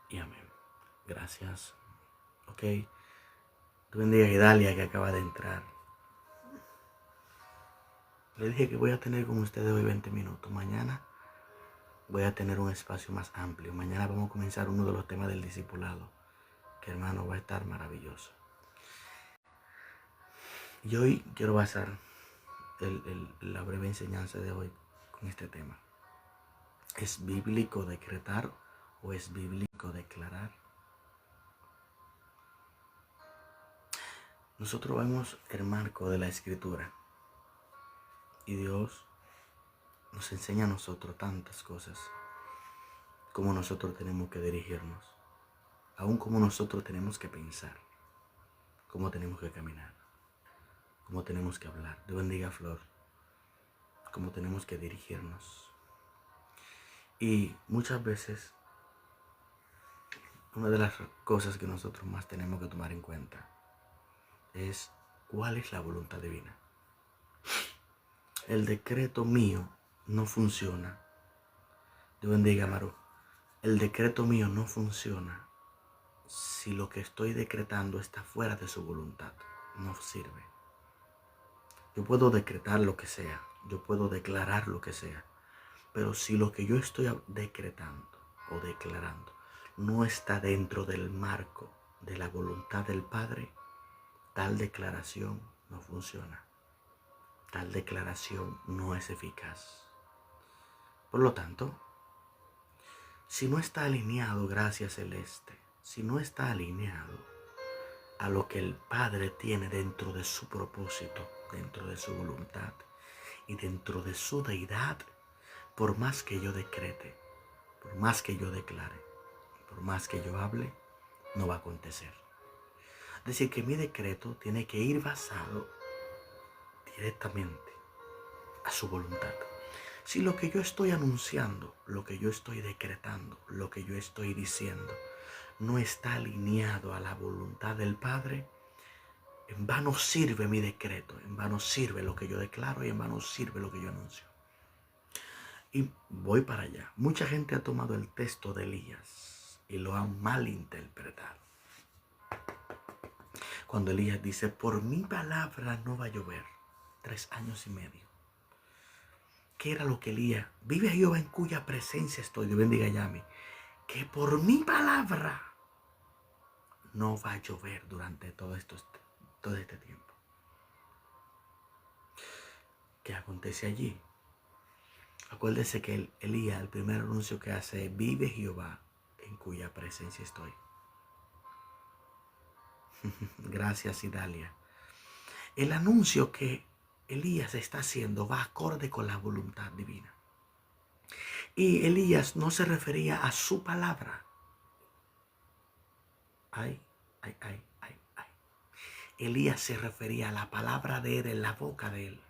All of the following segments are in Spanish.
y amén. Gracias. Ok. Dios bendiga a Idalia que acaba de entrar. Le dije que voy a tener con ustedes hoy 20 minutos. Mañana voy a tener un espacio más amplio. Mañana vamos a comenzar uno de los temas del discipulado, que hermano va a estar maravilloso. Y hoy quiero basar la breve enseñanza de hoy con este tema. ¿Es bíblico decretar o es bíblico declarar? Nosotros vemos el marco de la escritura y Dios nos enseña a nosotros tantas cosas, como nosotros tenemos que dirigirnos, aún como nosotros tenemos que pensar, cómo tenemos que caminar, cómo tenemos que hablar. Dios bendiga a Flor, cómo tenemos que dirigirnos. Y muchas veces una de las cosas que nosotros más tenemos que tomar en cuenta es cuál es la voluntad divina. El decreto mío no funciona. Dios bendiga a Maru. El decreto mío no funciona si lo que estoy decretando está fuera de su voluntad. No sirve. Yo puedo decretar lo que sea, yo puedo declarar lo que sea, pero si lo que yo estoy decretando o declarando no está dentro del marco de la voluntad del Padre, tal declaración no funciona. Tal declaración no es eficaz. Por lo tanto, si no está alineado, gracia celeste, si no está alineado a lo que el Padre tiene dentro de su propósito, dentro de su voluntad y dentro de su deidad, por más que yo decrete, por más que yo declare, por más que yo hable, no va a acontecer. Es decir, que mi decreto tiene que ir basado directamente a su voluntad. Si lo que yo estoy anunciando, lo que yo estoy decretando, lo que yo estoy diciendo, no está alineado a la voluntad del Padre, en vano sirve mi decreto, en vano sirve lo que yo declaro y en vano sirve lo que yo anuncio. Y voy para allá. Mucha gente ha tomado el texto de Elías y lo ha malinterpretado. Cuando Elías dice, por mi palabra no va a llover, 3 años y medio. ¿Qué era lo que Elías? Vive Jehová en cuya presencia estoy, Dios bendiga a Yami, que por mi palabra no va a llover durante todo este tiempo. ¿Qué acontece allí? Acuérdese que Elías, el primer anuncio que hace es, vive Jehová en cuya presencia estoy. Gracias, Idalia. El anuncio que Elías está haciendo va acorde con la voluntad divina. Y Elías no se refería a su palabra. Ay. Elías se refería a la palabra de él en la boca de él.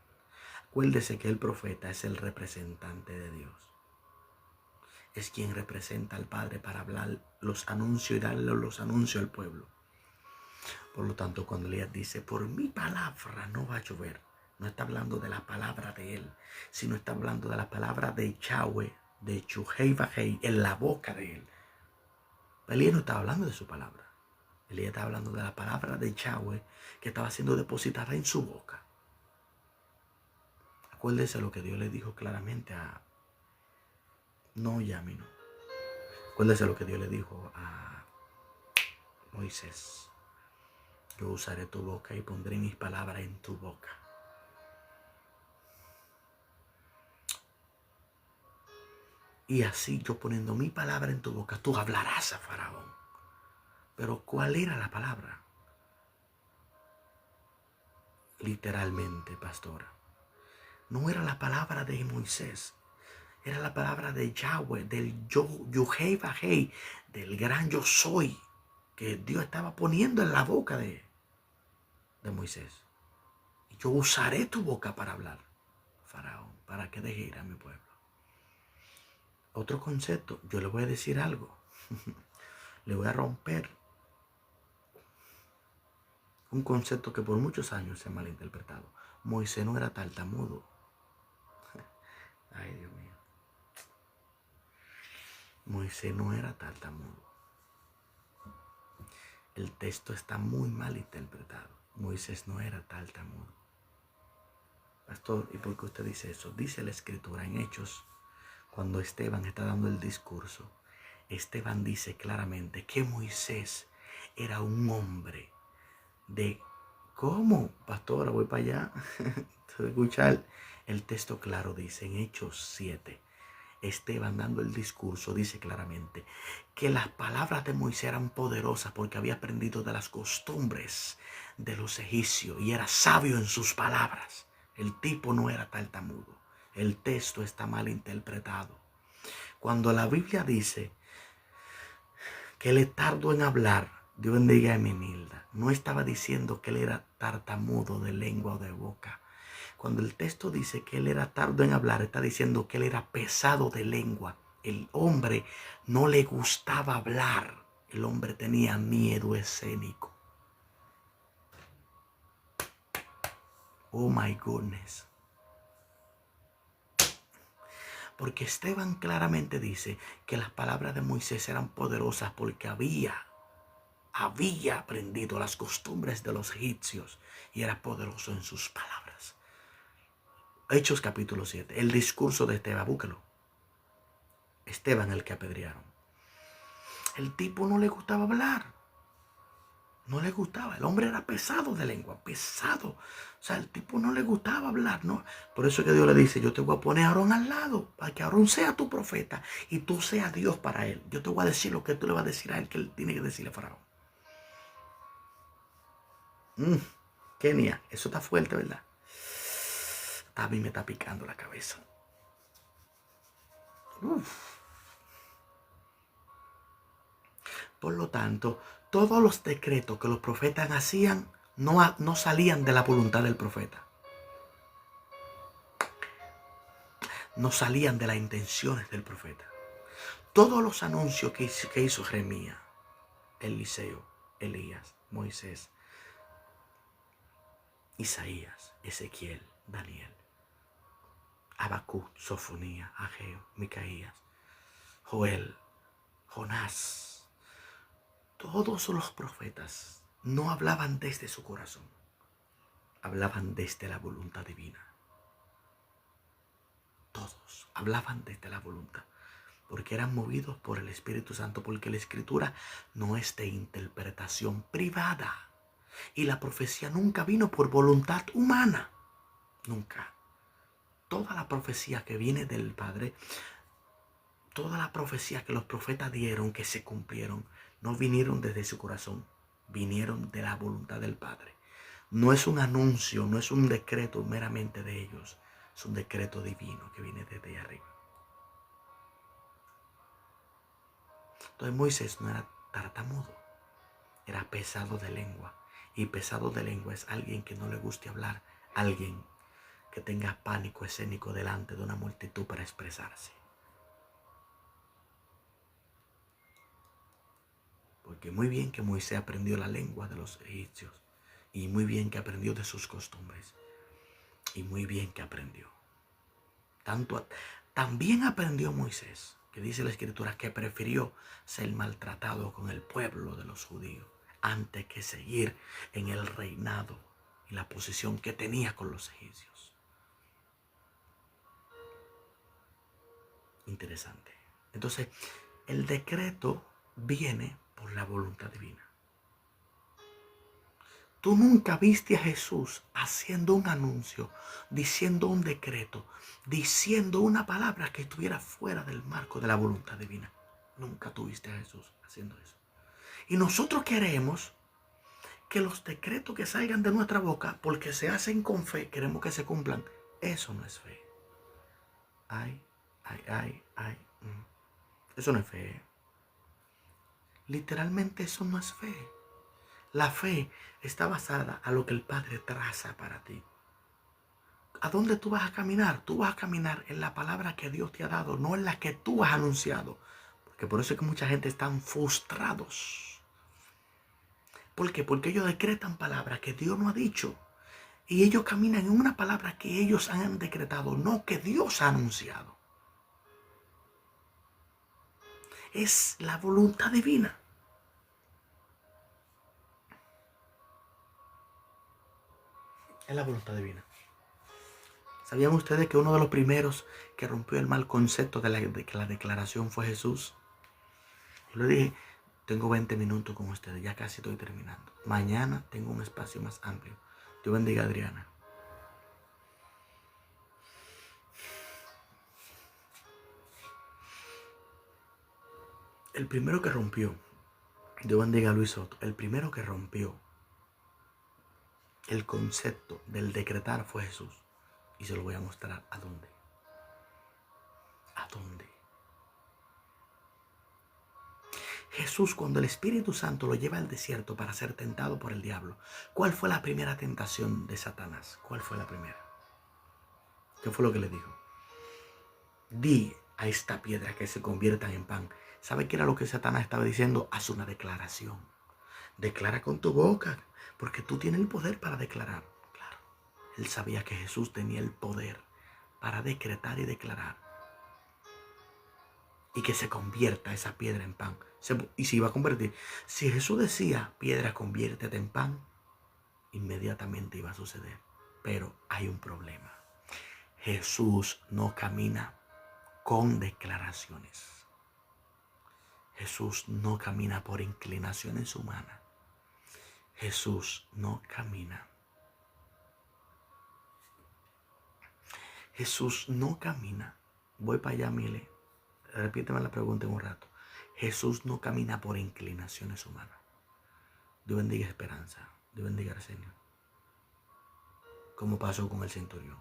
Acuérdese que el profeta es el representante de Dios. Es quien representa al Padre para hablar los anuncios y darle los anuncios al pueblo. Por lo tanto, cuando Elías dice, por mi palabra no va a llover, no está hablando de la palabra de él, sino está hablando de la palabra de Yahweh, de Chuhei Bajei, en la boca de él. Elías no estaba hablando de su palabra. Elías estaba hablando de la palabra de Yahweh que estaba siendo depositada en su boca. Acuérdese lo que Dios le dijo claramente a... No, Yami, no. Acuérdese lo que Dios le dijo a Moisés. Yo usaré tu boca y pondré mis palabras en tu boca. Y así yo poniendo mi palabra en tu boca, tú hablarás a Faraón. Pero ¿cuál era la palabra? Literalmente, pastora. No era la palabra de Moisés. Era la palabra de Yahweh, del Yuhei Bajei, del gran yo soy, que Dios estaba poniendo en la boca de Moisés. Y yo usaré tu boca para hablar, Faraón, para que deje ir a mi pueblo. Otro concepto, yo le voy a decir algo. Le voy a romper un concepto que por muchos años se ha malinterpretado. Moisés no era tartamudo. Ay, Dios mío. Moisés no era tartamudo. el texto está muy mal interpretado. Moisés no era tartamudo. Pastor, ¿y por qué usted dice eso? Dice la escritura en Hechos, cuando Esteban está dando el discurso, Esteban dice claramente que Moisés era un hombre de... ¿Cómo? Pastor, voy para allá. Escuchar el texto claro, dice en Hechos 7. Esteban dando el discurso dice claramente que las palabras de Moisés eran poderosas porque había aprendido de las costumbres de los egipcios y era sabio en sus palabras. El tipo no era tartamudo. El texto está mal interpretado. Cuando la Biblia dice que él es tardo en hablar, Dios bendiga a Emenilda, no estaba diciendo que él era tartamudo de lengua o de boca. Cuando el texto dice que él era tardo en hablar, está diciendo que él era pesado de lengua. El hombre no le gustaba hablar. El hombre tenía miedo escénico. Oh my goodness. Porque Esteban claramente dice que las palabras de Moisés eran poderosas porque había aprendido las costumbres de los egipcios y era poderoso en sus palabras. Hechos capítulo 7, el discurso de Esteban, búsquelo. Esteban, el que apedrearon. El tipo no le gustaba hablar. No le gustaba. El hombre era pesado de lengua, pesado. O sea, el tipo no le gustaba hablar, ¿no? Por eso que Dios le dice, yo te voy a poner a Aarón al lado, para que Aarón sea tu profeta y tú seas Dios para él. Yo te voy a decir lo que tú le vas a decir a él, que él tiene que decirle a Faraón. Kenia, eso está fuerte, ¿verdad? A mí me está picando la cabeza. Por lo tanto, todos los decretos que los profetas hacían no salían de la voluntad del profeta. No salían de las intenciones del profeta. Todos los anuncios que hizo Jeremías, Eliseo, Elías, Moisés, Isaías, Ezequiel, Daniel, Habacuc, Sofonía, Ageo, Micaías, Joel, Jonás, todos los profetas no hablaban desde su corazón, hablaban desde la voluntad divina. Todos hablaban desde la voluntad, porque eran movidos por el Espíritu Santo, porque la Escritura no es de interpretación privada. Y la profecía nunca vino por voluntad humana. Nunca. Toda la profecía que viene del Padre, toda la profecía que los profetas dieron, que se cumplieron, no vinieron desde su corazón, vinieron de la voluntad del Padre. No es un anuncio, no es un decreto meramente de ellos, es un decreto divino que viene desde arriba. Entonces Moisés no era tartamudo, era pesado de lengua. Y pesado de lengua es alguien que no le guste hablar, alguien que tenga pánico escénico delante de una multitud para expresarse. Porque muy bien que Moisés aprendió la lengua de los egipcios, y muy bien que aprendió de sus costumbres, y muy bien que aprendió. También aprendió Moisés, que dice la Escritura, que prefirió ser maltratado con el pueblo de los judíos antes que seguir en el reinado y la posición que tenía con los egipcios. Interesante. Entonces, el decreto viene por la voluntad divina. Tú nunca viste a Jesús haciendo un anuncio, diciendo un decreto, diciendo una palabra que estuviera fuera del marco de la voluntad divina. Nunca tuviste a Jesús haciendo eso. Y nosotros queremos que los decretos que salgan de nuestra boca, porque se hacen con fe, queremos que se cumplan. Eso no es fe. Ay. Eso no es fe. Literalmente eso no es fe. La fe está basada a lo que el Padre traza para ti. ¿A dónde tú vas a caminar? Tú vas a caminar en la palabra que Dios te ha dado, no en la que tú has anunciado. Porque por eso es que mucha gente están frustrados. ¿Por qué? Porque ellos decretan palabras que Dios no ha dicho. Y ellos caminan en una palabra que ellos han decretado, no que Dios ha anunciado. Es la voluntad divina. Es la voluntad divina. ¿Sabían ustedes que uno de los primeros que rompió el mal concepto de la declaración fue Jesús? Yo le dije, tengo 20 minutos con ustedes, ya casi estoy terminando. Mañana tengo un espacio más amplio. Dios bendiga a Adriana. El primero que rompió, Dios bendiga a Luis Soto, el primero que rompió el concepto del decretar fue Jesús. Y se lo voy a mostrar a dónde. ¿A dónde? Jesús, cuando el Espíritu Santo lo lleva al desierto para ser tentado por el diablo, ¿cuál fue la primera tentación de Satanás? ¿Cuál fue la primera? ¿Qué fue lo que le dijo? Di a esta piedra que se convierta en pan. ¿Sabe qué era lo que Satanás estaba diciendo? Haz una declaración. Declara con tu boca, porque tú tienes el poder para declarar. Claro, él sabía que Jesús tenía el poder para decretar y declarar. Y que se convierta esa piedra en pan. Y se iba a convertir. Si Jesús decía, piedra, conviértete en pan, inmediatamente iba a suceder. Pero hay un problema. Jesús no camina con declaraciones. Jesús no camina por inclinaciones humanas. Jesús no camina. Jesús no camina. Voy para allá, Mile. Repíteme la pregunta en un rato. Jesús no camina por inclinaciones humanas. Dios bendiga Esperanza. Dios bendiga Arsenio. Como pasó con el centurión.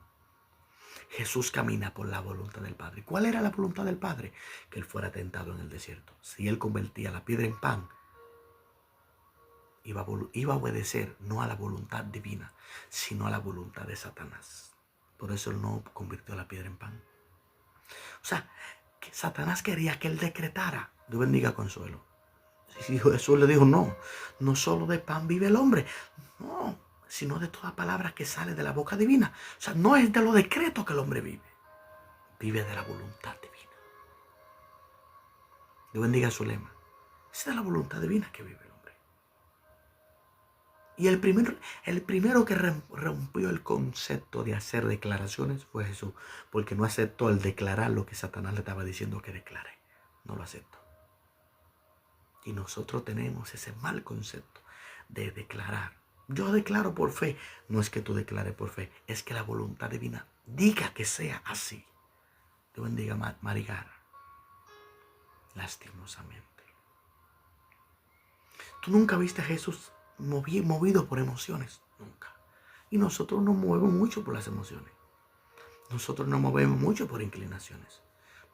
Jesús camina por la voluntad del Padre. ¿Cuál era la voluntad del Padre? Que él fuera tentado en el desierto. Si él convertía la piedra en pan, iba a obedecer no a la voluntad divina, sino a la voluntad de Satanás. Por eso él no convirtió la piedra en pan. O sea, que Satanás quería que él decretara. Dios bendiga Consuelo. Si Jesús le dijo, no solo de pan vive el hombre. No, sino de toda palabra que sale de la boca divina. O sea, no es de los decretos que el hombre vive. Vive de la voluntad divina. Dios bendiga su lema. Es de la voluntad divina que vive el hombre. Y el primero que rompió el concepto de hacer declaraciones fue Jesús. Porque no aceptó el declarar lo que Satanás le estaba diciendo que declare. No lo aceptó. Y nosotros tenemos ese mal concepto de declarar. Yo declaro por fe. No es que tú declares por fe. Es que la voluntad divina diga que sea así. Dios bendiga a Marigar. Lastimosamente. Tú nunca viste a Jesús movido por emociones. Nunca. Y nosotros nos movemos mucho por las emociones. Nosotros nos movemos mucho por inclinaciones.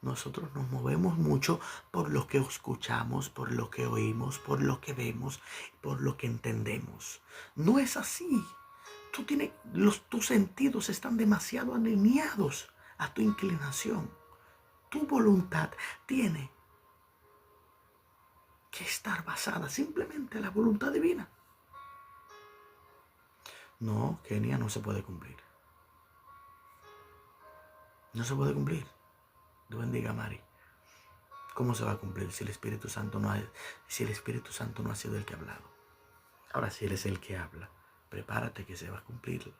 Nosotros nos movemos mucho por lo que escuchamos, por lo que oímos, por lo que vemos, por lo que entendemos. No es así. Tus sentidos están demasiado alineados a tu inclinación. Tu voluntad tiene que estar basada simplemente en la voluntad divina. No, Kenia, no se puede cumplir. No se puede cumplir. Dios bendiga a Mari. ¿Cómo se va a cumplir si el Espíritu Santo no ha sido el que ha hablado? Ahora, si Él es el que habla, prepárate que se va a cumplir.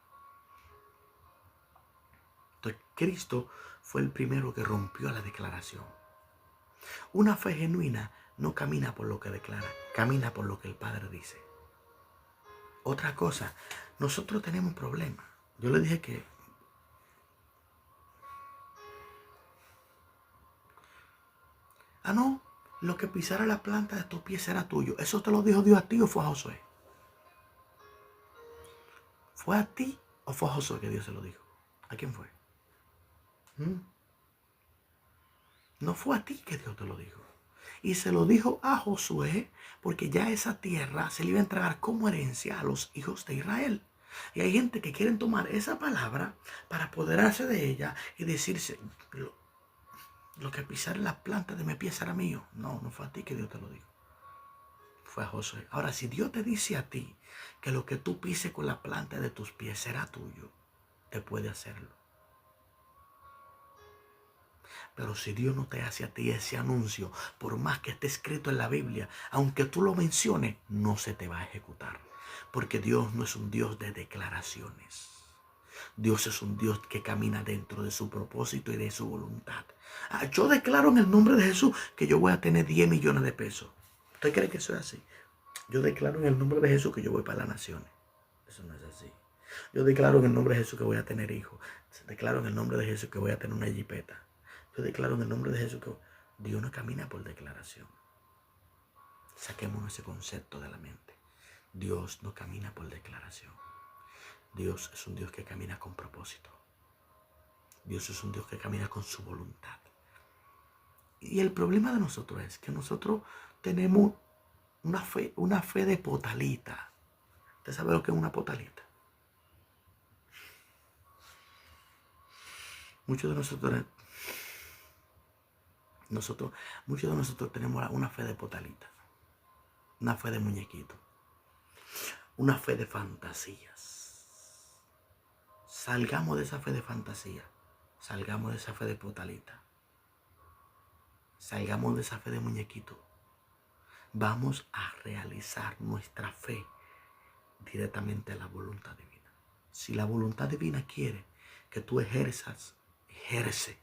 Entonces, Cristo fue el primero que rompió la declaración. Una fe genuina no camina por lo que declara, camina por lo que el Padre dice. Otra cosa, nosotros tenemos un problema. Yo le dije que no, lo que pisara la planta de tus pies será tuyo. ¿Eso te lo dijo Dios a ti o fue a Josué? ¿Fue a ti o fue a Josué que Dios se lo dijo? ¿A quién fue? No fue a ti que Dios te lo dijo. Y se lo dijo a Josué porque ya esa tierra se le iba a entregar como herencia a los hijos de Israel. Y hay gente que quieren tomar esa palabra para apoderarse de ella y decirse, lo que pisar la planta de mi pie será mío. No fue a ti que Dios te lo dijo. Fue a Josué. Ahora, si Dios te dice a ti que lo que tú pises con la planta de tus pies será tuyo, te puede hacerlo. Pero si Dios no te hace a ti ese anuncio, por más que esté escrito en la Biblia, aunque tú lo menciones, no se te va a ejecutar. Porque Dios no es un Dios de declaraciones. Dios es un Dios que camina dentro de su propósito y de su voluntad. Yo declaro en el nombre de Jesús que yo voy a tener 10 millones de pesos. ¿Usted cree que eso es así? Yo declaro en el nombre de Jesús que yo voy para las naciones. Eso no es así. Yo declaro en el nombre de Jesús que voy a tener hijos. Declaro en el nombre de Jesús que voy a tener una jipeta. Yo declaro en el nombre de Jesús que Dios no camina por declaración. Saquemos ese concepto de la mente. Dios no camina por declaración. Dios es un Dios que camina con propósito. Dios es un Dios que camina con su voluntad. Y el problema de nosotros es que nosotros tenemos una fe de potalita. ¿Usted sabe lo que es una potalita? Muchos de nosotros tenemos una fe de potalita, una fe de muñequito, una fe de fantasías. Salgamos de esa fe de fantasía, salgamos de esa fe de potalita, salgamos de esa fe de muñequito. Vamos a realizar nuestra fe directamente a la voluntad divina. Si la voluntad divina quiere que tú ejerzas, ejerce.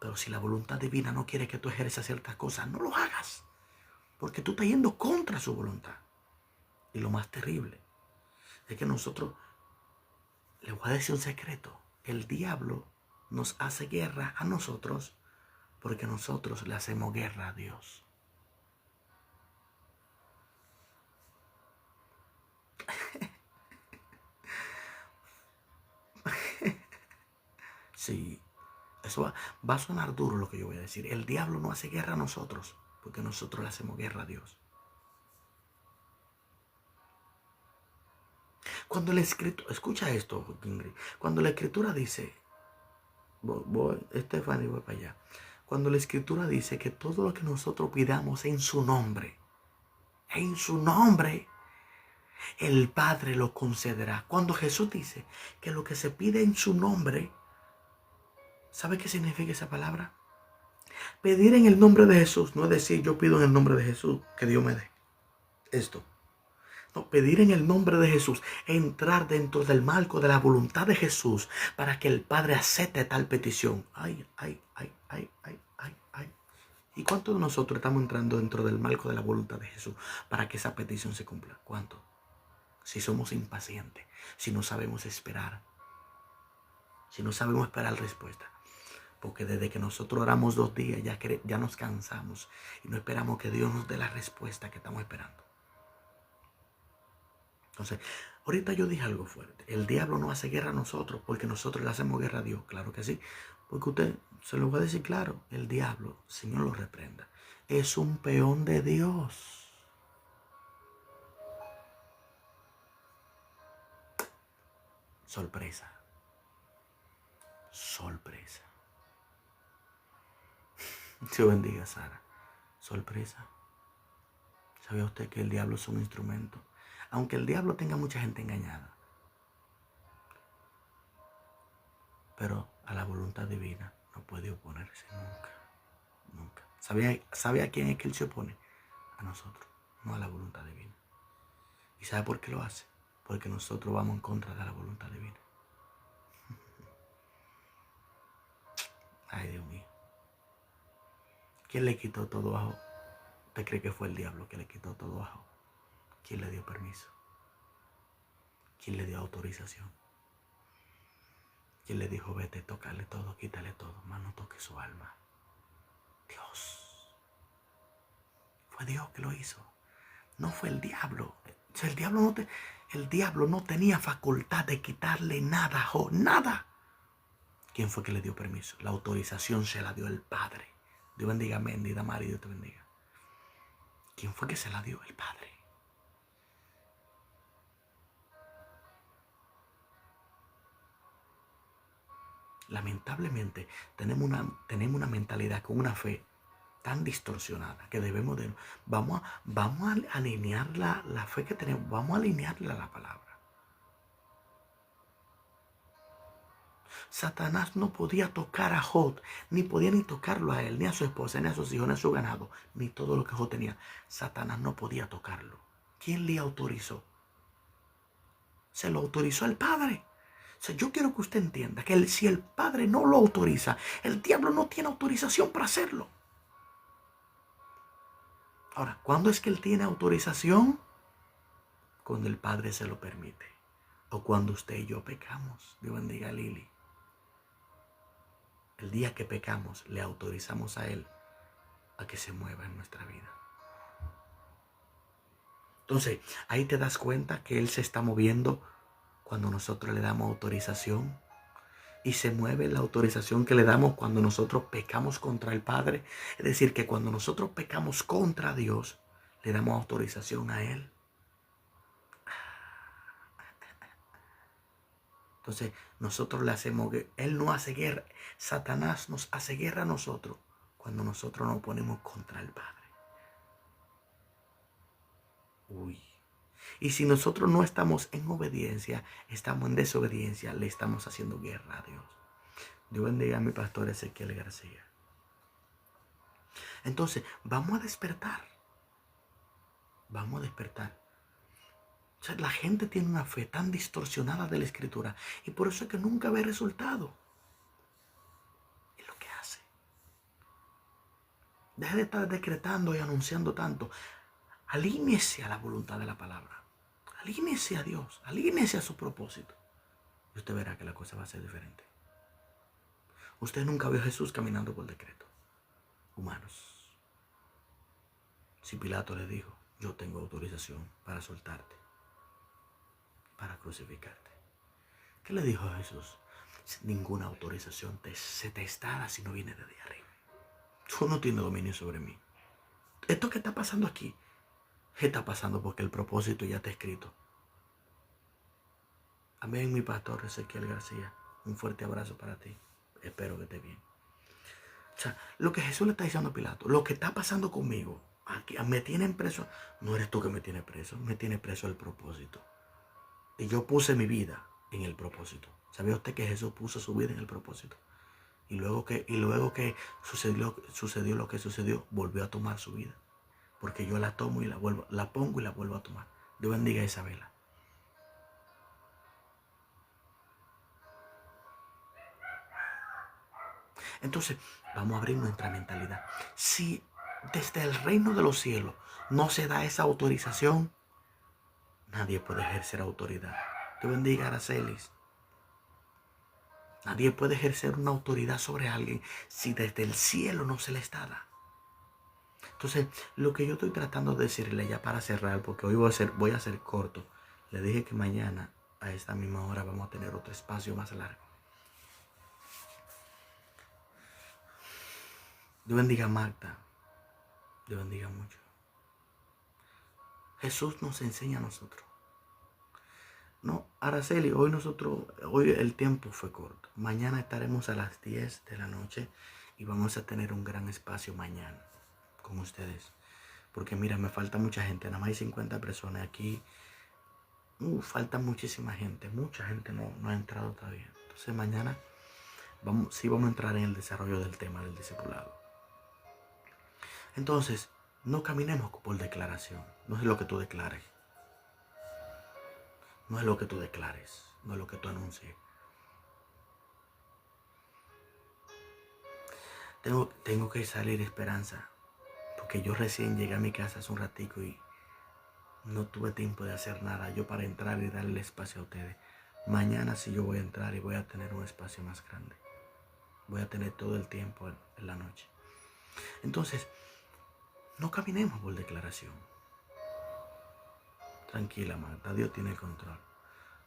Pero si la voluntad divina no quiere que tú ejerzas ciertas cosas, no lo hagas. Porque tú estás yendo contra su voluntad. Y lo más terrible es que nosotros, les voy a decir un secreto. El diablo nos hace guerra a nosotros porque nosotros le hacemos guerra a Dios. Sí, eso va a sonar duro lo que yo voy a decir. El diablo no hace guerra a nosotros porque nosotros le hacemos guerra a Dios. Cuando la escritura, escucha esto, Ingrid. Cuando la escritura dice, Stephanie, voy para allá. Cuando la escritura dice que todo lo que nosotros pidamos en su nombre, el Padre lo concederá. Cuando Jesús dice que lo que se pide en su nombre, ¿sabe qué significa esa palabra? Pedir en el nombre de Jesús, no es decir yo pido en el nombre de Jesús que Dios me dé esto. No, pedir en el nombre de Jesús, entrar dentro del marco de la voluntad de Jesús para que el Padre acepte tal petición. Ay. ¿Y cuántos de nosotros estamos entrando dentro del marco de la voluntad de Jesús para que esa petición se cumpla? ¿Cuántos? Si somos impacientes, si no sabemos esperar, si no sabemos esperar respuesta. Porque desde que nosotros oramos 2 días ya nos cansamos y no esperamos que Dios nos dé la respuesta que estamos esperando. Entonces, ahorita yo dije algo fuerte. El diablo no hace guerra a nosotros porque nosotros le hacemos guerra a Dios. Claro que sí. Porque usted se lo va a decir claro. El diablo, Señor lo reprenda, es un peón de Dios. Sorpresa. Dios bendiga a Sara. Sorpresa. ¿Sabía usted que el diablo es un instrumento? Aunque el diablo tenga mucha gente engañada, pero a la voluntad divina no puede oponerse nunca. ¿Sabe a quién es que él se opone? A nosotros, no a la voluntad divina. ¿Y sabe por qué lo hace? Porque nosotros vamos en contra de la voluntad divina. Ay, Dios mío. ¿Quién le quitó todo ajo? ¿Usted cree que fue el diablo que le quitó todo ajo? ¿Quién le dio permiso? ¿Quién le dio autorización? ¿Quién le dijo, vete, tócale todo, quítale todo, mas no toque su alma? Dios. Fue Dios que lo hizo. No fue el diablo. O sea, el diablo no tenía facultad de quitarle nada, nada. ¿Quién fue que le dio permiso? La autorización se la dio el Padre. Dios bendiga a Mendy, Damari, Dios te bendiga. ¿Quién fue que se la dio? El Padre. Lamentablemente tenemos una mentalidad con una fe tan distorsionada que vamos a alinear la fe que tenemos, vamos a alinearla a la palabra. Satanás no podía tocar a Job, ni podía ni tocarlo a él, ni a su esposa, ni a sus hijos, ni a su ganado, ni todo lo que Job tenía. Satanás no podía tocarlo. ¿Quién le autorizó? Se lo autorizó el Padre. O sea, yo quiero que usted entienda que si el Padre no lo autoriza, el diablo no tiene autorización para hacerlo. Ahora, ¿cuándo es que él tiene autorización? Cuando el Padre se lo permite. O cuando usted y yo pecamos. Dios bendiga a Lili. El día que pecamos, le autorizamos a Él a que se mueva en nuestra vida. Entonces, ahí te das cuenta que Él se está moviendo cuando nosotros le damos autorización. Y se mueve la autorización que le damos cuando nosotros pecamos contra el Padre. Es decir, que cuando nosotros pecamos contra Dios, le damos autorización a Él. Entonces, nosotros le hacemos, Él no hace guerra. Satanás nos hace guerra a nosotros cuando nosotros nos ponemos contra el Padre. Uy. Y si nosotros no estamos en obediencia, estamos en desobediencia, le estamos haciendo guerra a Dios. Dios bendiga a mi pastor Ezequiel García. Entonces, vamos a despertar. Vamos a despertar. O sea, la gente tiene una fe tan distorsionada de la Escritura y por eso es que nunca ve resultado. Es lo que hace. Deje de estar decretando y anunciando tanto. Alíñese a la voluntad de la palabra. Alíñese a Dios. Alíñese a su propósito. Y usted verá que la cosa va a ser diferente. Usted nunca vio a Jesús caminando por decreto humanos. Si Pilato le dijo, yo tengo autorización para soltarte, para crucificarte. ¿Qué le dijo a Jesús? Ninguna autorización se te está si no viene desde arriba. Tú no tienes dominio sobre mí. Esto que está pasando aquí, está pasando porque el propósito ya está escrito. Amén, mi pastor Ezequiel García. Un fuerte abrazo para ti. Espero que estés bien. O sea, lo que Jesús le está diciendo a Pilato, lo que está pasando conmigo, aquí, me tienen preso. No eres tú que me tienes preso, me tiene preso el propósito. Y yo puse mi vida en el propósito. ¿Sabía usted que Jesús puso su vida en el propósito? Y luego que sucedió lo que sucedió, volvió a tomar su vida. Porque yo la tomo y la pongo y la vuelvo a tomar. Dios bendiga a Isabela. Entonces, vamos a abrir nuestra mentalidad. Si desde el reino de los cielos no se da esa autorización, nadie puede ejercer autoridad. Dios bendiga a Aracelis. Nadie puede ejercer una autoridad sobre alguien si desde el cielo no se le está dando. Entonces, lo que yo estoy tratando de decirle ya para cerrar, porque hoy voy a ser corto. Le dije que mañana a esta misma hora vamos a tener otro espacio más largo. Dios bendiga a Magda. Dios bendiga mucho. Jesús nos enseña a nosotros. No, Araceli, hoy el tiempo fue corto. Mañana estaremos a las 10 de la noche y vamos a tener un gran espacio mañana con ustedes. Porque mira, me falta mucha gente, nada más hay 50 personas aquí. Falta muchísima gente, mucha gente no ha entrado todavía. Entonces mañana vamos a entrar en el desarrollo del tema del discipulado. Entonces, no caminemos por declaración, no es lo que tú declares. No es lo que tú declares, no es lo que tú anuncies. Tengo que salir, Esperanza, porque yo recién llegué a mi casa hace un ratico y no tuve tiempo de hacer nada yo para entrar y darle espacio a ustedes. Mañana sí yo voy a entrar y voy a tener un espacio más grande. Voy a tener todo el tiempo en la noche. Entonces, no caminemos por declaración. Tranquila, Marta, Dios tiene el control.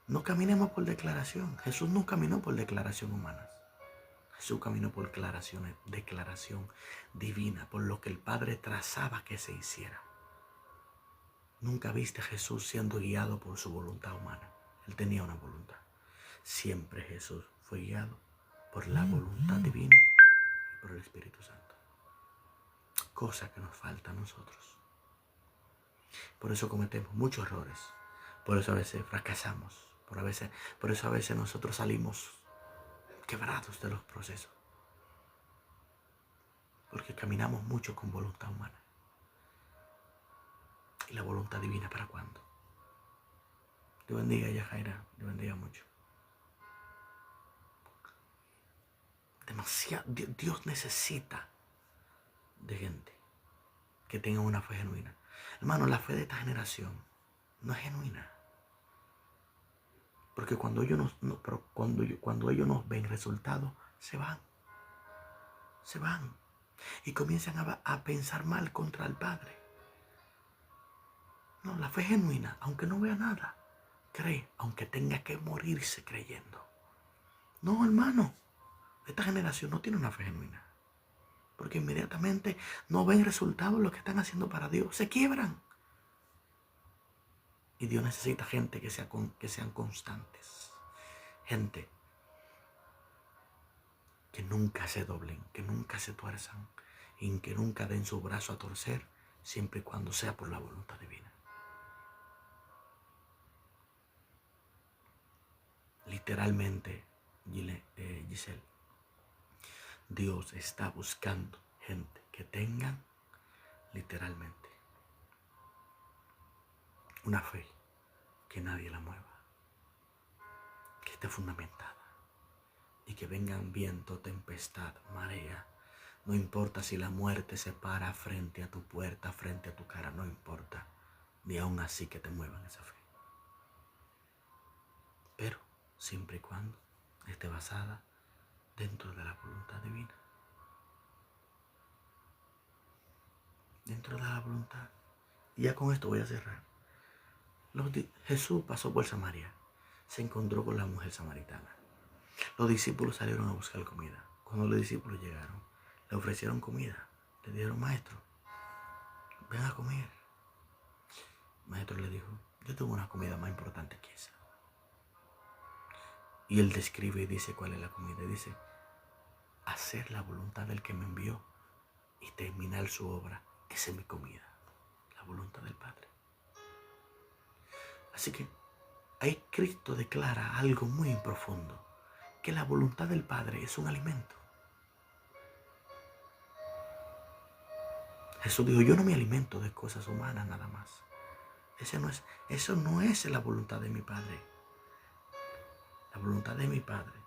No caminemos por declaración. Jesús no caminó por declaración humana. Jesús caminó por declaración divina, por lo que el Padre trazaba que se hiciera. Nunca viste a Jesús siendo guiado por su voluntad humana. Él tenía una voluntad. Siempre Jesús fue guiado por la voluntad divina y por el Espíritu Santo. Cosa que nos falta a nosotros. Por eso cometemos muchos errores. Por eso a veces fracasamos. Por eso a veces nosotros salimos quebrados de los procesos. Porque caminamos mucho con voluntad humana. ¿Y la voluntad divina para cuándo? Dios bendiga a Yajaira. Dios bendiga mucho. Demasiado. Dios necesita de gente que tenga una fe genuina. Hermano, la fe de esta generación no es genuina. Porque cuando ellos cuando ellos nos ven resultados, se van. Se van. Y comienzan a pensar mal contra el Padre. No, la fe genuina, aunque no vea nada, cree, aunque tenga que morirse creyendo. No, hermano, esta generación no tiene una fe genuina. Porque inmediatamente no ven resultados lo que están haciendo para Dios. Se quiebran. Y Dios necesita gente que sean constantes. Gente que nunca se doblen, que nunca se tuerzan y que nunca den su brazo a torcer, siempre y cuando sea por la voluntad divina. Literalmente, Giselle, Dios está buscando gente que tengan literalmente una fe que nadie la mueva, que esté fundamentada y que vengan viento, tempestad, marea. No importa si la muerte se para frente a tu puerta, frente a tu cara, no importa, ni aún así que te muevan esa fe. Pero siempre y cuando esté basada dentro de la voluntad divina. Dentro de la voluntad. Y ya con esto voy a cerrar. Jesús pasó por Samaria. Se encontró con la mujer samaritana. Los discípulos salieron a buscar comida. Cuando los discípulos llegaron, le ofrecieron comida. Le dijeron, maestro, ven a comer. El maestro le dijo, yo tengo una comida más importante que esa. Y él describe y dice cuál es la comida. Dice, hacer la voluntad del que me envió y terminar su obra. Esa es mi comida, la voluntad del Padre. Así que ahí Cristo declara algo muy profundo, que la voluntad del Padre es un alimento. Jesús dijo, yo no me alimento de cosas humanas nada más. Eso no es la voluntad de mi Padre. La voluntad de mi Padre,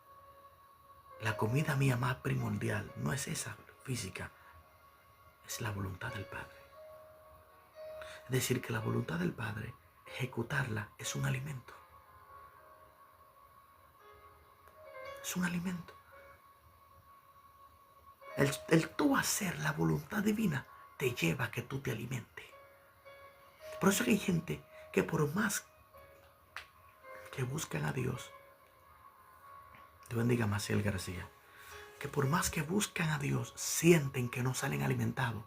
la comida mía más primordial, no es esa física, es la voluntad del Padre. Es decir, que la voluntad del Padre, ejecutarla, es un alimento. Es un alimento. El tú hacer la voluntad divina te lleva a que tú te alimentes. Por eso hay gente que por más que buscan a Dios, Dios bendiga a Maciel García, que por más que buscan a Dios, sienten que no salen alimentados.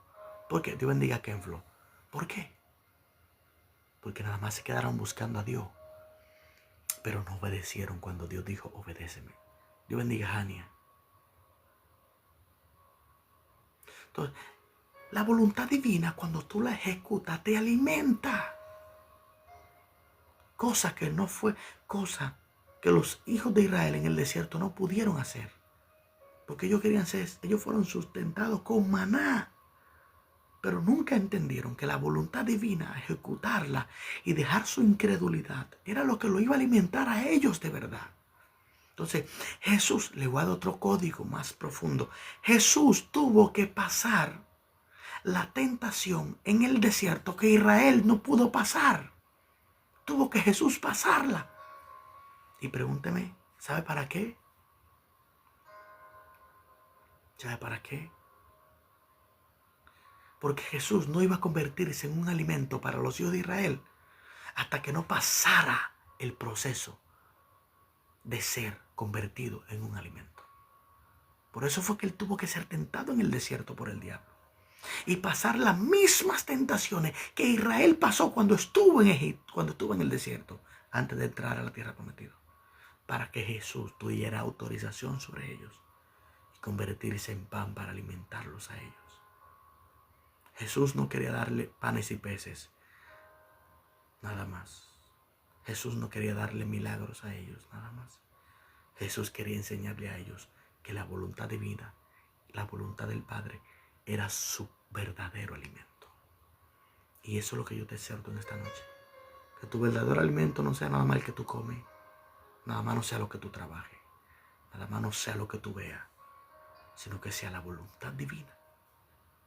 ¿Por qué? Dios bendiga a Kenflo. ¿Por qué? Porque nada más se quedaron buscando a Dios, pero no obedecieron cuando Dios dijo, obedéceme. Dios bendiga a Jania. Entonces, la voluntad divina, cuando tú la ejecutas, te alimenta. Cosa que los hijos de Israel en el desierto no pudieron hacer. Porque ellos fueron sustentados con maná. Pero nunca entendieron que la voluntad divina, ejecutarla y dejar su incredulidad, era lo que lo iba a alimentar a ellos de verdad. Entonces, Jesús le voy a dar otro código más profundo. Jesús tuvo que pasar la tentación en el desierto que Israel no pudo pasar. Tuvo que Jesús pasarla. Y pregúnteme, ¿sabe para qué? ¿Sabe para qué? Porque Jesús no iba a convertirse en un alimento para los hijos de Israel hasta que no pasara el proceso de ser convertido en un alimento. Por eso fue que él tuvo que ser tentado en el desierto por el diablo y pasar las mismas tentaciones que Israel pasó cuando estuvo en Egipto, cuando estuvo en el desierto, antes de entrar a la tierra prometida, para que Jesús tuviera autorización sobre ellos y convertirse en pan para alimentarlos a ellos. Jesús no quería darle panes y peces, nada más. Jesús no quería darle milagros a ellos, nada más. Jesús quería enseñarle a ellos que la voluntad divina, la voluntad del Padre, era su verdadero alimento. Y eso es lo que yo te exhorto en esta noche. Que tu verdadero alimento no sea nada más el que tú comes, nada más no sea lo que tú trabajes, nada más no sea lo que tú veas, sino que sea la voluntad divina.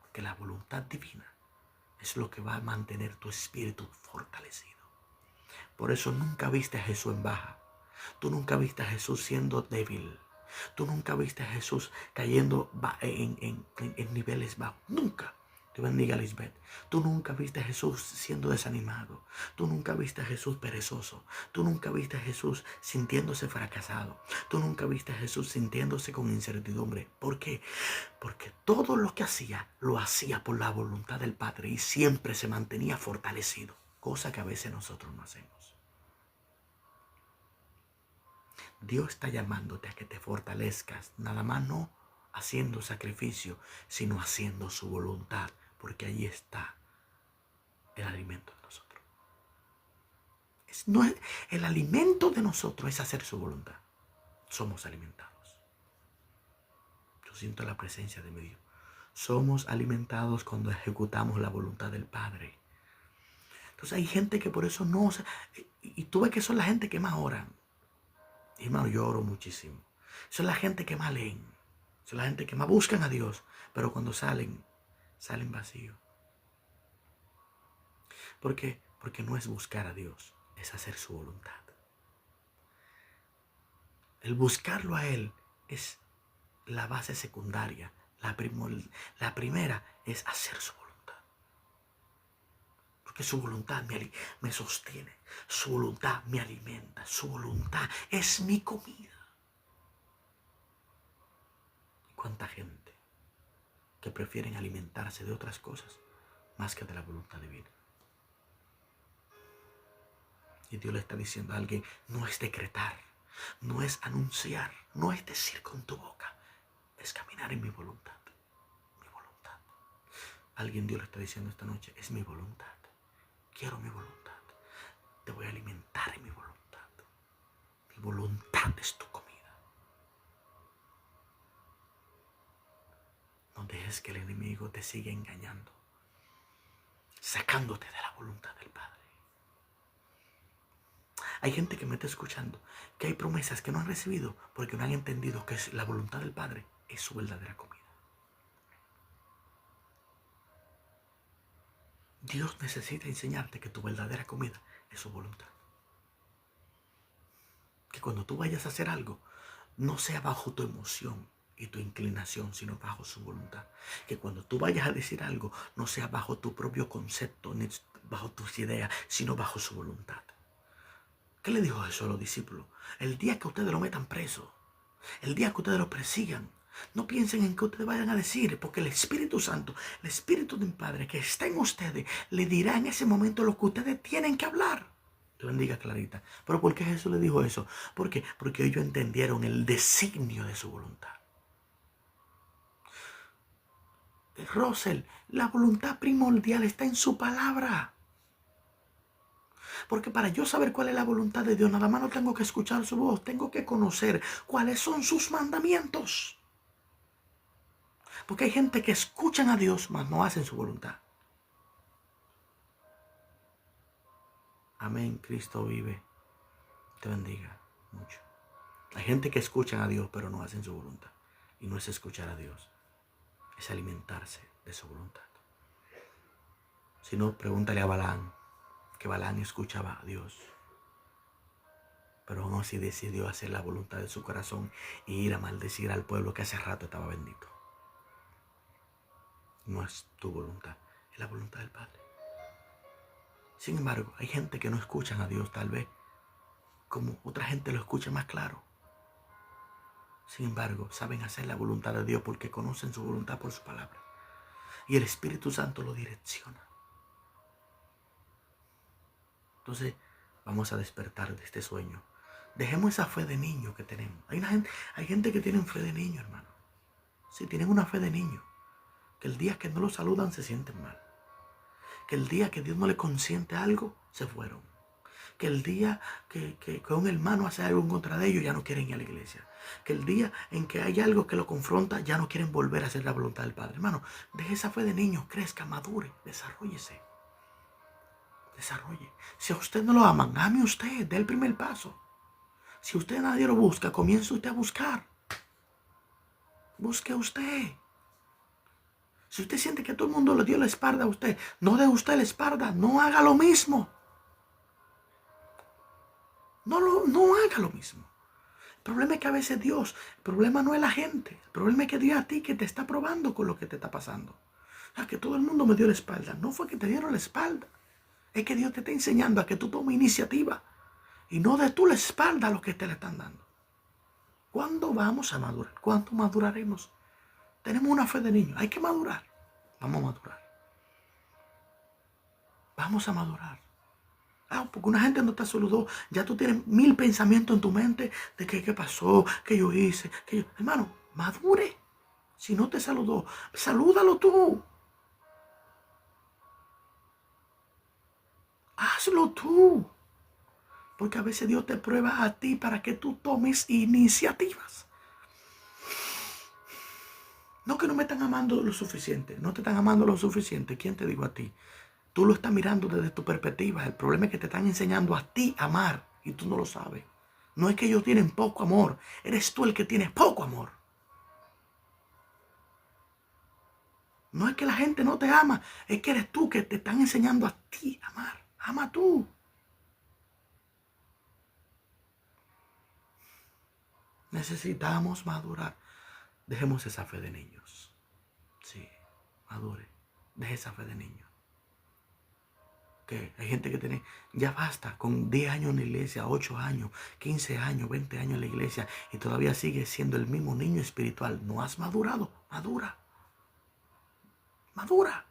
Porque la voluntad divina es lo que va a mantener tu espíritu fortalecido. Por eso nunca viste a Jesús en baja. Tú nunca viste a Jesús siendo débil. Tú nunca viste a Jesús cayendo en niveles bajos. Nunca. Te bendiga, Lisbeth. Tú nunca viste a Jesús siendo desanimado. Tú nunca viste a Jesús perezoso. Tú nunca viste a Jesús sintiéndose fracasado. Tú nunca viste a Jesús sintiéndose con incertidumbre. ¿Por qué? Porque todo lo que hacía, lo hacía por la voluntad del Padre y siempre se mantenía fortalecido. Cosa que a veces nosotros no hacemos. Dios está llamándote a que te fortalezcas, nada más no haciendo sacrificio, sino haciendo su voluntad, porque allí está el alimento de nosotros. El alimento de nosotros es hacer su voluntad. Somos alimentados. Yo siento la presencia de mi Dios. Somos alimentados cuando ejecutamos la voluntad del Padre. Entonces hay gente que por eso no... Y tú ves que son la gente que más oran. Y hermano, yo oro muchísimo. Son la gente que más leen. Son la gente que más buscan a Dios. Pero cuando salen vacíos. ¿Por qué? Porque no es buscar a Dios, es hacer su voluntad. El buscarlo a Él es la base secundaria. La primera es hacer su voluntad. Porque su voluntad me sostiene. Su voluntad me alimenta. Su voluntad es mi comida. ¿Cuánta gente que prefieren alimentarse de otras cosas más que de la voluntad divina? Y Dios le está diciendo a alguien, no es decretar, no es anunciar, no es decir con tu boca, es caminar en mi voluntad. Mi voluntad. Alguien Dios le está diciendo esta noche, es mi voluntad. Quiero mi voluntad. Te voy a alimentar en mi voluntad. Mi voluntad es tu comida. No dejes que el enemigo te siga engañando, sacándote de la voluntad del Padre. Hay gente que me está escuchando, que hay promesas que no han recibido porque no han entendido que la voluntad del Padre es su verdadera comida. Dios necesita enseñarte que tu verdadera comida es su voluntad. Que cuando tú vayas a hacer algo, no sea bajo tu emoción y tu inclinación, sino bajo su voluntad. Que cuando tú vayas a decir algo, no sea bajo tu propio concepto, ni bajo tus ideas, sino bajo su voluntad. ¿Qué le dijo Jesús a los discípulos? El día que ustedes lo metan preso, el día que ustedes lo persigan, no piensen en qué ustedes vayan a decir, porque el Espíritu Santo, el Espíritu del Padre que está en ustedes, le dirá en ese momento lo que ustedes tienen que hablar. Te bendiga, Clarita. ¿Pero por qué Jesús le dijo eso? ¿Por qué? Porque ellos entendieron el designio de su voluntad. Russell, la voluntad primordial está en su palabra. Porque para yo saber cuál es la voluntad de Dios, nada más no tengo que escuchar su voz, tengo que conocer cuáles son sus mandamientos. Porque hay gente que escuchan a Dios, mas no hacen su voluntad. Amén, Cristo vive. Te bendiga mucho. Hay gente que escuchan a Dios, pero no hacen su voluntad. Y no es escuchar a Dios, es alimentarse de su voluntad. Si no, pregúntale a Balaam, que Balaam escuchaba a Dios, pero aún así decidió hacer la voluntad de su corazón y ir a maldecir al pueblo que hace rato estaba bendito. No es tu voluntad, es la voluntad del Padre. Sin embargo, hay gente que no escuchan a Dios tal vez, como otra gente lo escucha más claro. Sin embargo, saben hacer la voluntad de Dios porque conocen su voluntad por su palabra. Y el Espíritu Santo lo direcciona. Entonces, vamos a despertar de este sueño. Dejemos esa fe de niño que tenemos. Hay gente que tiene fe de niño, hermano. Sí, tienen una fe de niño. Que el día que no lo saludan se sienten mal. Que el día que Dios no le consiente algo, se fueron. Que el día que un hermano hace algo en contra de ellos, ya no quieren ir a la iglesia. Que el día en que hay algo que lo confronta, ya no quieren volver a hacer la voluntad del Padre. Hermano, deje esa fe de niño, crezca, madure, desarróllese. Desarrolle. Si a usted no lo aman, ame usted, dé el primer paso. Si usted nadie lo busca, comience usted a buscar. Busque usted. Si usted siente que todo el mundo le dio la espalda a usted, no dé usted la espalda, no haga lo mismo. No haga lo mismo. El problema es que a veces Dios, el problema no es la gente, el problema es que Dios a ti que te está probando con lo que te está pasando. O sea, que todo el mundo me dio la espalda. No fue que te dieron la espalda. Es que Dios te está enseñando a que tú tomes iniciativa y no de tú la espalda a lo que te le están dando. ¿Cuándo vamos a madurar? ¿Cuánto maduraremos? Tenemos una fe de niño. Hay que madurar. Vamos a madurar. Vamos a madurar. Porque una gente no te saludó. Ya tú tienes 1000 pensamientos en tu mente de que qué pasó, que yo hice. Hermano, madure. Si no te saludó, salúdalo tú. Hazlo tú. Porque a veces Dios te prueba a ti para que tú tomes iniciativas. No que no me están amando lo suficiente. No te están amando lo suficiente. ¿Quién te dijo a ti? Tú lo estás mirando desde tu perspectiva. El problema es que te están enseñando a ti a amar y tú no lo sabes. No es que ellos tienen poco amor. Eres tú el que tienes poco amor. No es que la gente no te ama. Es que eres tú que te están enseñando a ti a amar. Ama tú. Necesitamos madurar. Dejemos esa fe de niños. Sí, madure. Deje esa fe de niños. Que hay gente que tiene, ya basta, con 10 años en la iglesia, 8 años, 15 años, 20 años en la iglesia y todavía sigue siendo el mismo niño espiritual. No has madurado. Madura. Madura.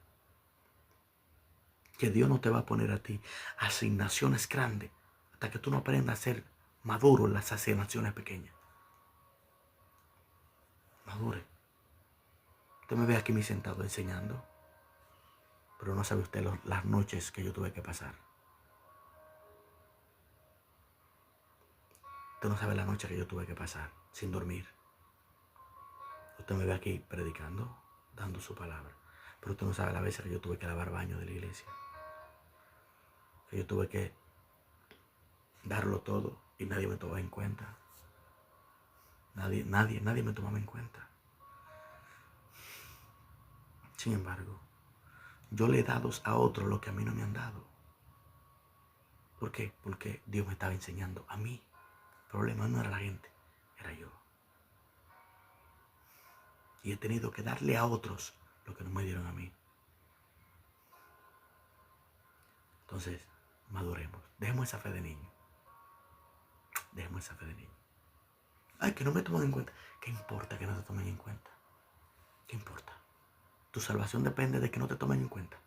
Que Dios no te va a poner a ti asignaciones grandes hasta que tú no aprendas a ser maduro en las asignaciones pequeñas. Madure. Usted me ve aquí me sentado enseñando, pero no sabe usted las noches que yo tuve que pasar. Usted no sabe la noche que yo tuve que pasar sin dormir. Usted me ve aquí predicando, dando su palabra, pero usted no sabe la veces que yo tuve que lavar baño de la iglesia. Que yo tuve que darlo todo y nadie me tomaba en cuenta. Nadie me tomaba en cuenta. Sin embargo, yo le he dado a otros lo que a mí no me han dado. ¿Por qué? Porque Dios me estaba enseñando a mí. El problema no era la gente, era yo. Y he tenido que darle a otros lo que no me dieron a mí. Entonces, maduremos. Dejemos esa fe de niño. Dejemos esa fe de niño. Ay, que no me toman en cuenta. ¿Qué importa que no te tomen en cuenta? ¿Qué importa? Tu salvación depende de que no te tomen en cuenta.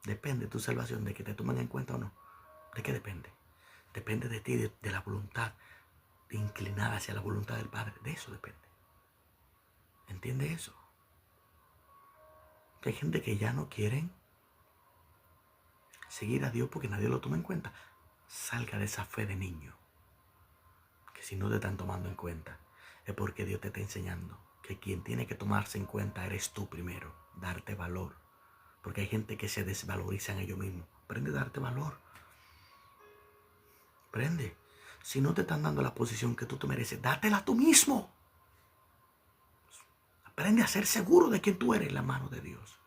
Depende tu salvación de que te tomen en cuenta o no. ¿De qué depende? Depende de ti, de la voluntad inclinada hacia la voluntad del Padre. De eso depende. ¿Entiende eso? Que hay gente que ya no quieren seguir a Dios porque nadie lo toma en cuenta. Salga de esa fe de niño. Que si no te están tomando en cuenta, es porque Dios te está enseñando que quien tiene que tomarse en cuenta eres tú primero. Darte valor. Porque hay gente que se desvaloriza en ellos mismos. Aprende a darte valor. Aprende. Si no te están dando la posición que tú te mereces, dátela tú mismo. Aprende a ser seguro de quién tú eres en la mano de Dios.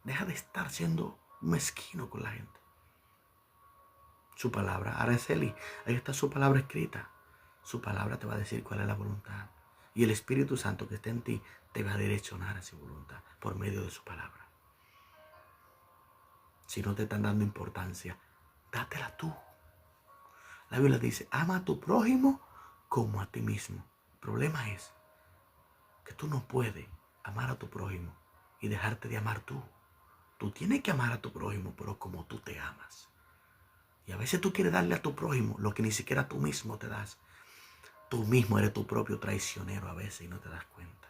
Deja de estar siendo mezquino con la gente. Su palabra, Araceli, ahí está su palabra escrita. Su palabra te va a decir cuál es la voluntad. Y el Espíritu Santo que está en ti te va a direccionar a su voluntad por medio de su palabra. Si no te están dando importancia, dátela tú. La Biblia dice, ama a tu prójimo como a ti mismo. El problema es que tú no puedes amar a tu prójimo y dejarte de amar tú. Tú tienes que amar a tu prójimo, pero como tú te amas. Y a veces tú quieres darle a tu prójimo lo que ni siquiera tú mismo te das. Tú mismo eres tu propio traicionero a veces y no te das cuenta.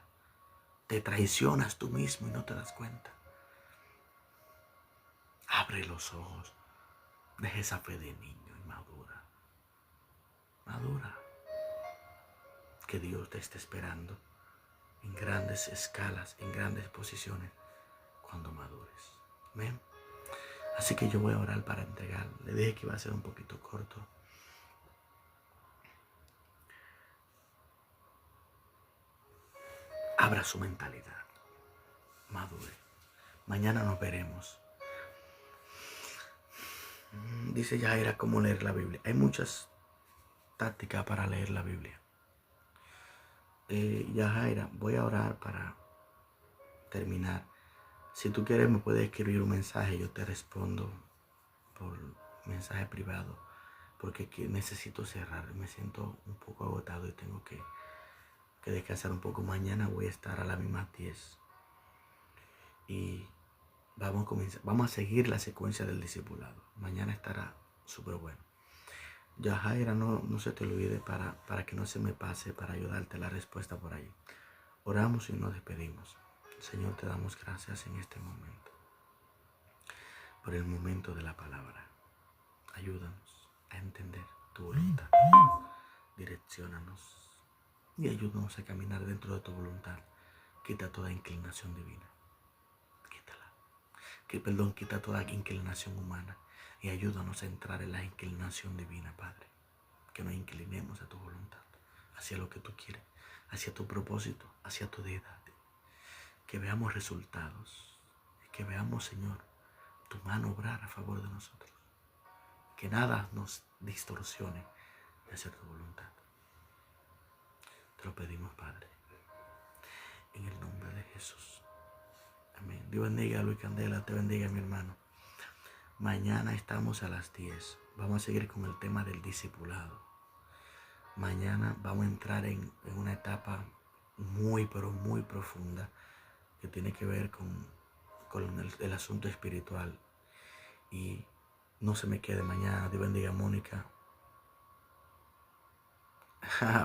Te traicionas tú mismo y no te das cuenta. Abre los ojos. Deja esa fe de niño y madura. Madura. Que Dios te esté esperando en grandes escalas, en grandes posiciones, cuando madures. Amén. Así que yo voy a orar para entregar. Le dije que iba a ser un poquito corto. Abra su mentalidad. Madure. Mañana nos veremos. Dice Yaira cómo leer la Biblia. Hay muchas tácticas para leer la Biblia. Yaira, voy a orar para terminar. Si tú quieres me puedes escribir un mensaje. Yo te respondo por mensaje privado. Porque necesito cerrar. Me siento un poco agotado y tengo que descansar un poco. Mañana voy a estar a las mismas 10. Y vamos a seguir la secuencia del discipulado. Mañana estará súper bueno. Ya Jaira, no se te olvide para que no se me pase, para ayudarte la respuesta por ahí. Oramos y nos despedimos. Señor, te damos gracias en este momento, por el momento de la palabra. Ayúdanos a entender tu voluntad. Direcciónanos y ayúdanos a caminar dentro de tu voluntad. Quita toda inclinación divina. Quita toda inclinación humana y ayúdanos a entrar en la inclinación divina, Padre. Que nos inclinemos a tu voluntad, hacia lo que tú quieres, hacia tu propósito, hacia tu deidad. Que veamos resultados, que veamos, Señor, tu mano obrar a favor de nosotros. Que nada nos distorsione de hacer tu voluntad. Te lo pedimos, Padre, en el nombre de Jesús. Amén. Dios bendiga a Luis Candela, te bendiga, mi hermano. Mañana estamos a las 10. Vamos a seguir con el tema del discipulado. Mañana vamos a entrar en una etapa muy, pero muy profunda que tiene que ver con el asunto espiritual. Y no se me quede mañana. Dios bendiga a Mónica.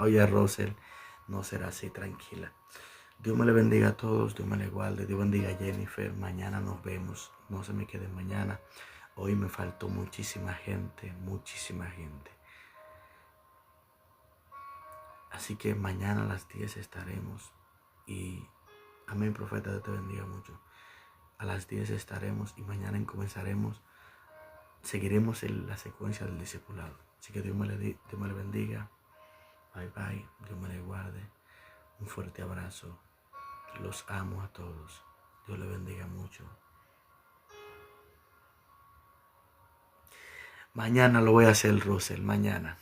Oye, Rosel, no será así, tranquila. Dios me le bendiga a todos, Dios me le guarde, Dios bendiga a Jennifer. Mañana nos vemos, no se me quede mañana. Hoy me faltó muchísima gente, muchísima gente. Así que mañana a las 10 estaremos. Y amén, profeta, Dios te bendiga mucho. A las 10 estaremos y mañana comenzaremos, seguiremos la secuencia del discipulado. Así que Dios me le bendiga. Bye bye, Dios me le guarde. Un fuerte abrazo. Los amo a todos. Dios le bendiga mucho. Mañana lo voy a hacer, Russell, mañana.